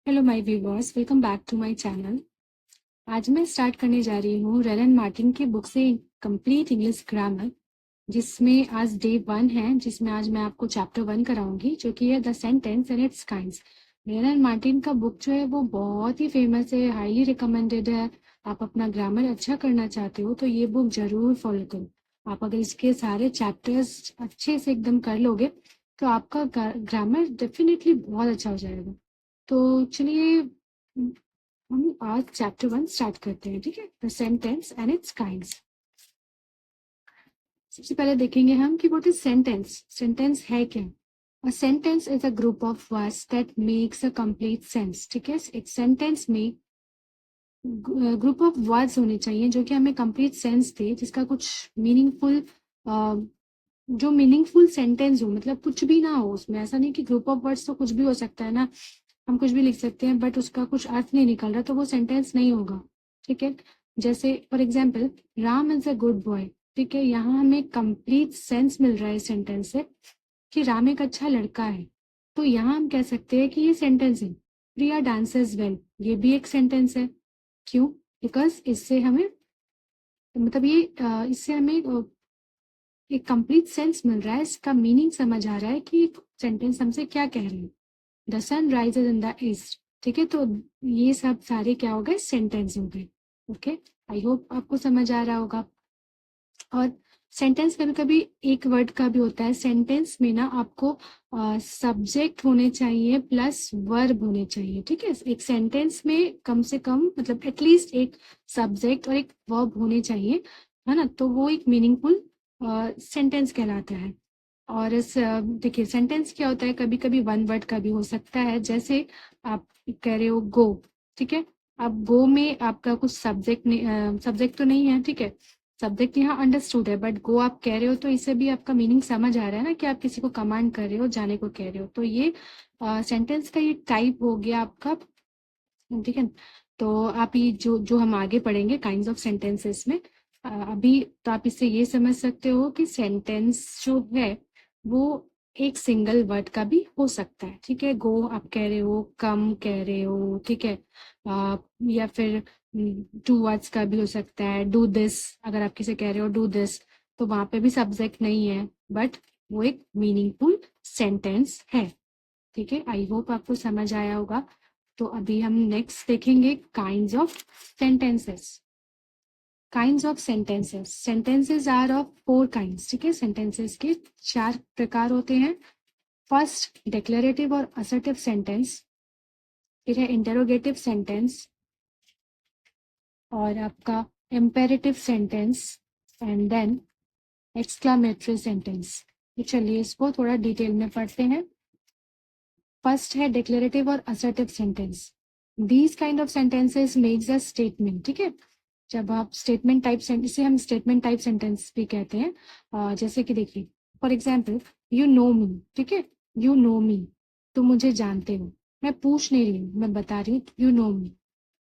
Hello my viewers, welcome back to my channel. आज मैं start करने जा रही हूँ रेलन मार्टिन की बुक से कंप्लीट इंग्लिश ग्रामर, जिसमें आज डे 1 है, जिसमें आज मैं आपको चैप्टर 1 कराऊंगी, जो कि है the sentence and it's kinds. Rylan Martin का बुक जो है वो बहुत ही फेमस है, हाईली रिकमेंडेड है। आप अपना ग्रामर अच्छा करना चाहते हो तो ये बुक जरूर फॉलो करो। आप अगर इसके सारे चैप्टर्स अच्छे से एकदम कर लोगे तो आपका ग्रामर डेफिनेटली बहुत अच्छा हो जाएगा। तो चलिए हम आज चैप्टर 1 स्टार्ट करते हैं, ठीक है। The sentence and it's kinds. सबसे पहले देखेंगे हम कि व्हाट इज सेंटेंस। सेंटेंस है क्या। A sentence is a group of words that makes a complete sense, ठीक है। एक सेंटेंस में ग्रुप ऑफ वर्ड्स होने चाहिए जो कि हमें कंप्लीट सेंस दे, जिसका कुछ मीनिंगफुल, जो मीनिंगफुल सेंटेंस हो, मतलब कुछ भी ना हो उसमें। ऐसा नहीं कि ग्रुप ऑफ वर्ड्स तो कुछ भी हो सकता है ना, हम कुछ भी लिख सकते हैं बट उसका कुछ अर्थ नहीं निकल रहा तो वो सेंटेंस नहीं होगा, ठीक है। जैसे for example, Ram is a good boy, ठीक है। यहाँ हमें कंप्लीट सेंस मिल रहा है सेंटेंस से कि राम एक अच्छा लड़का है। तो यहाँ हम कह सकते हैं कि ये सेंटेंस है। प्रिया डांसेस वेल, ये भी एक सेंटेंस है। क्यों? बिकॉज इससे हमें, मतलब ये इससे हमें एक कंप्लीट सेंस मिल रहा है, इसका मीनिंग समझ आ रहा है कि सेंटेंस हमसे क्या कह रहे हैं। The sun rises in the east, ठीक है। तो ये सब सारे क्या हो गए, सेंटेंस हो गए। ओके, आई होप आपको समझ आ रहा होगा। और सेंटेंस कभी कभी एक वर्ड का भी होता है। सेंटेंस में ना आपको सब्जेक्ट होने चाहिए प्लस वर्ब होने चाहिए, ठीक है। एक सेंटेंस में कम से कम, मतलब एटलीस्ट एक सब्जेक्ट और एक वर्ब होने चाहिए, है ना। तो वो एक मीनिंगफुल सेंटेंस कहलाता है। और इस देखिए, सेंटेंस क्या होता है, कभी कभी वन वर्ड का भी हो सकता है। जैसे आप कह रहे हो गो, ठीक है। अब गो में आपका कुछ सब्जेक्ट नहीं, सब्जेक्ट तो नहीं है, ठीक है। सब्जेक्ट यहाँ अंडरस्टूड है, बट गो आप कह रहे हो तो इससे भी आपका मीनिंग समझ आ रहा है ना कि आप किसी को कमांड कर रहे हो, जाने को कह रहे हो। तो ये सेंटेंस का ये टाइप हो गया आपका, ठीक है। तो आप ये जो जो हम आगे पढ़ेंगे काइंड्स ऑफ सेंटेंसेस में, अभी तो आप इससे ये समझ सकते हो कि सेंटेंस जो है वो एक सिंगल वर्ड का भी हो सकता है, ठीक है। गो आप कह रहे हो, कम कह रहे हो, ठीक है। या फिर टू वर्ड्स का भी हो सकता है। डू दिस, अगर आप किसे कह रहे हो डू दिस, तो वहां पे भी सब्जेक्ट नहीं है, बट वो एक मीनिंगफुल सेंटेंस है, ठीक है। आई होप आपको समझ आया होगा। तो अभी हम नेक्स्ट देखेंगे kinds of sentences. Kinds of sentences. Sentences are of 4 kinds, ठीक है। सेंटेंसेस के 4 प्रकार होते हैं। फर्स्ट, डिक्लेरेटिव और असर्टिव सेंटेंस। फिर है इंटेरोगेटिव सेंटेंस, और आपका imperative sentence, and then exclamatory sentence. तो चलिए इसको थोड़ा डिटेल में पढ़ते हैं। फर्स्ट है डिक्लेरेटिव और assertive sentence. These kind of sentences makes a statement, ठीक है। जब आप स्टेटमेंट टाइप इसे हम स्टेटमेंट टाइप सेंटेंस भी कहते हैं। जैसे कि देखिए, for example, you know me, ठीक है। यू नो मी, तुम मुझे जानते हो। मैं पूछ नहीं रही हूँ, मैं बता रही हूँ यू नो मी।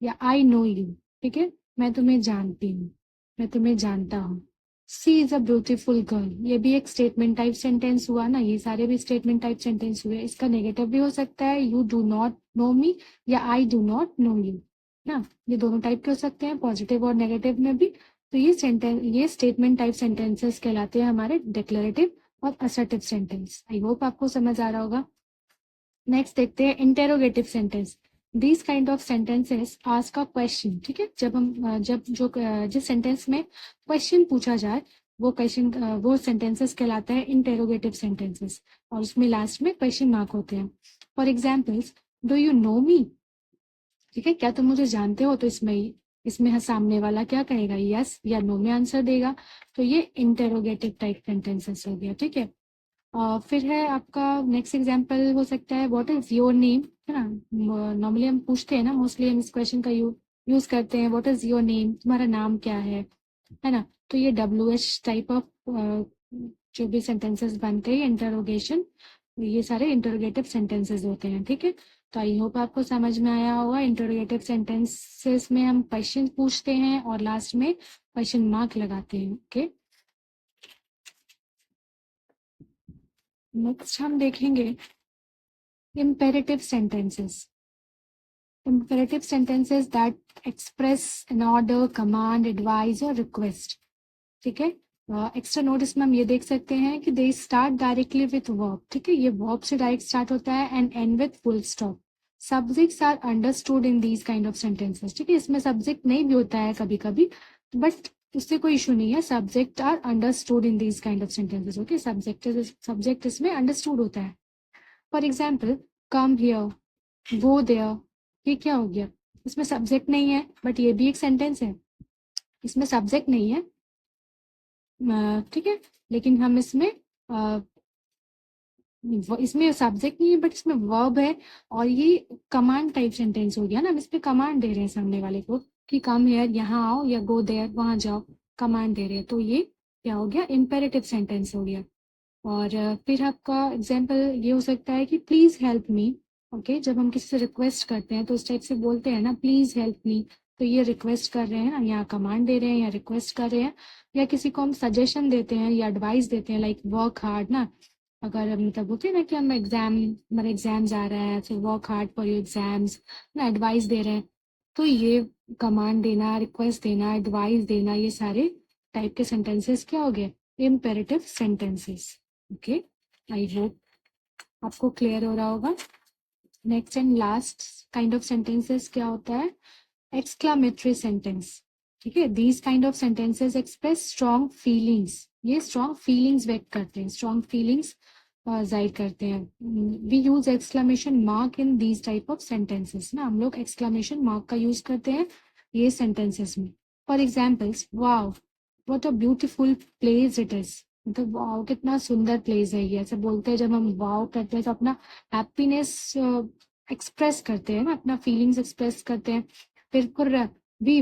या आई नो यू, ठीक है। मैं तुम्हें जानती हूँ, मैं तुम्हें जानता हूँ। सी इज अ ब्यूटीफुल गर्ल, ये भी एक स्टेटमेंट टाइप सेंटेंस हुआ ना। ये सारे भी स्टेटमेंट टाइप सेंटेंस हुए। इसका नेगेटिव भी हो सकता है, यू डू नॉट नो मी, या I do not know you, ना। ये दोनों टाइप के हो सकते हैं, पॉजिटिव और नेगेटिव में भी। तो ये स्टेटमेंट टाइप सेंटेंसेस कहलाते हैं हमारे डिक्लेरेटिव और असर्टिव सेंटेंस। आई होप आपको समझ आ रहा होगा। नेक्स्ट देखते हैं interrogative sentence. This kind of sentences ask a question, ठीक है। जब हम जिस सेंटेंस में क्वेश्चन पूछा जाए, वो क्वेश्चन, वो सेंटेंसेस कहलाता है इंटेरोगेटिव सेंटेंसेस, और उसमें लास्ट में क्वेश्चन मार्क होते हैं। For examples, do you know me, ठीक है। क्या तुम मुझे जानते हो? तो इसमें सामने वाला क्या कहेगा, यस या नो में आंसर देगा। तो ये इंटेरोगेटिव टाइप सेंटेंसेस हो गया, ठीक है। फिर है आपका नेक्स्ट एग्जाम्पल हो सकता है, व्हाट इज योर नेम, है ना। नॉर्मली हम पूछते हैं ना, मोस्टली हम इस क्वेश्चन का यूज करते हैं, व्हाट इज योर नेम, तुम्हारा नाम क्या है ना। तो ये WH टाइप ऑफ जो भी सेंटेंसेस बनते हैं इंटरोगेशन, ये सारे इंटरोगेटिव सेंटेंसेस होते हैं, ठीक है। तो आई होप आपको समझ में आया होगा। इंटरोगेटिव सेंटेंसेस में हम क्वेश्चन पूछते हैं और लास्ट में क्वेश्चन मार्क लगाते हैं, ओके। नेक्स्ट हम देखेंगे imperative sentences. imperative sentences that express an order, command, advice or request. ठीक है, एक्स्ट्रा नोट इसमें हम ये देख सकते हैं कि they start directly with verb. ठीक है, ये वर्ब से डायरेक्ट स्टार्ट होता है and end with full stop. Subjects are understood in these kind of sentences. ठीक है, इसमें सब्जेक्ट नहीं भी होता है कभी कभी, बट उससे कोई इशू नहीं है. Subject are understood in these kind of sentences. Okay, subject इसमें अंडरस्टूड होता है. For example, come here, go there. ये क्या हो गया? इसमें सब्जेक्ट नहीं है, बट ये भी एक सेंटेंस है. इसमें सब्जेक्ट नहीं है, ठीक है, लेकिन हम इसमें इसमें सब्जेक्ट नहीं है बट इसमें वर्ब है, और ये कमांड टाइप सेंटेंस हो गया ना. हम इस पे कमांड दे रहे हैं सामने वाले को कि कम हियर, यहाँ आओ, या गो देयर, वहां जाओ. कमांड दे रहे हैं, तो ये क्या हो गया? इम्पेरेटिव सेंटेंस हो गया. और फिर आपका एग्जाम्पल ये हो सकता है कि प्लीज हेल्प मी. ओके, जब हम किसी से रिक्वेस्ट करते हैं तो इस टाइप से बोलते हैं ना, प्लीज हेल्प मी. तो ये रिक्वेस्ट कर रहे हैं ना, या कमांड दे रहे हैं या रिक्वेस्ट कर रहे हैं. या किसी को हम सजेशन देते हैं या एडवाइस देते हैं, लाइक वर्क हार्ड ना. अगर मतलब होते हैं ना कि हम हमारे एग्जाम्स आ रहा है, तो work hard for your exams ना, एडवाइस दे रहे हैं. तो ये कमांड देना, रिक्वेस्ट देना, एडवाइस देना, ये सारे टाइप के सेंटेंसेस क्या हो गए? Imperative sentences. Okay, I hope आपको क्लियर हो रहा होगा. Next and last kind of sentences क्या होता है? Exclamatory sentence. ठीक है, these kind of sentences express strong feelings. ये स्ट्रॉन्ग फीलिंग्स व्यक्त करते हैं, स्ट्रॉन्ग फीलिंग्स जाहिर करते हैं. We use exclamation mark in these type of sentences ना. हम लोग एक्सक्लामेशन मार्क का यूज करते हैं ये सेंटेंसेस में. For examples, wow what a beautiful place it is. मतलब वाओ कितना सुंदर प्लेस है ये, ऐसे बोलते हैं. जब हम वाओ करते हैं तो अपना हैप्पीनेस एक्सप्रेस करते हैं ना, अपना फीलिंग्स एक्सप्रेस करते हैं. फिर we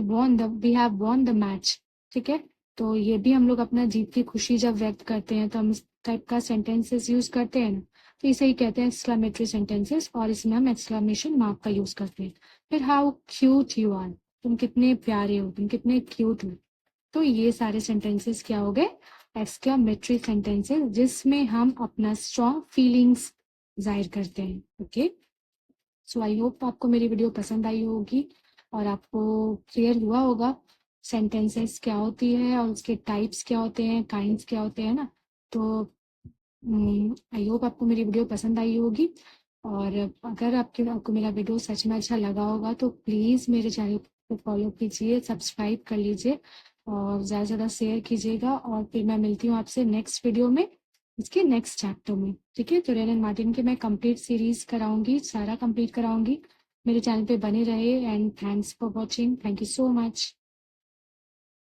have won the match. ठीक है, तो ये भी हम लोग अपना जीत की खुशी जब व्यक्त करते हैं तो हम इस टाइप का सेंटेंसेस यूज करते हैं ना. तो इसे ही कहते हैं एक्सक्लामेटरी सेंटेंसेस, और इसमें हम एक्सक्लामेशन मार्क का यूज करते हैं. फिर हाउ क्यूट यू आर, तुम कितने प्यारे हो, तुम कितने क्यूट हो. तो ये सारे सेंटेंसेस क्या हो गए? एक्सक्लामेटरी सेंटेंसेस, जिसमें हम अपना स्ट्रॉन्ग फीलिंग्स जाहिर करते हैं. ओके, सो आई होप आपको मेरी वीडियो पसंद आई होगी और आपको क्लियर हुआ होगा सेंटेंसेस क्या होती है और उसके टाइप्स क्या होते हैं, काइंड्स क्या होते हैं ना. तो आई होप आपको मेरी वीडियो पसंद आई होगी. और अगर आपको मेरा वीडियो सच में अच्छा लगा होगा तो प्लीज़ मेरे चैनल को फॉलो कीजिए, सब्सक्राइब कर लीजिए और ज़्यादा से ज़्यादा शेयर कीजिएगा. और फिर मैं मिलती हूँ आपसे नेक्स्ट वीडियो में, इसके नेक्स्ट चैप्टर में. ठीक है, तो रेन एंड मार्टिन के मैं कंप्लीट सीरीज कराऊंगी, सारा कंप्लीट कराऊंगी. मेरे चैनल पे बने रहे and thanks for watching. Thank you so much.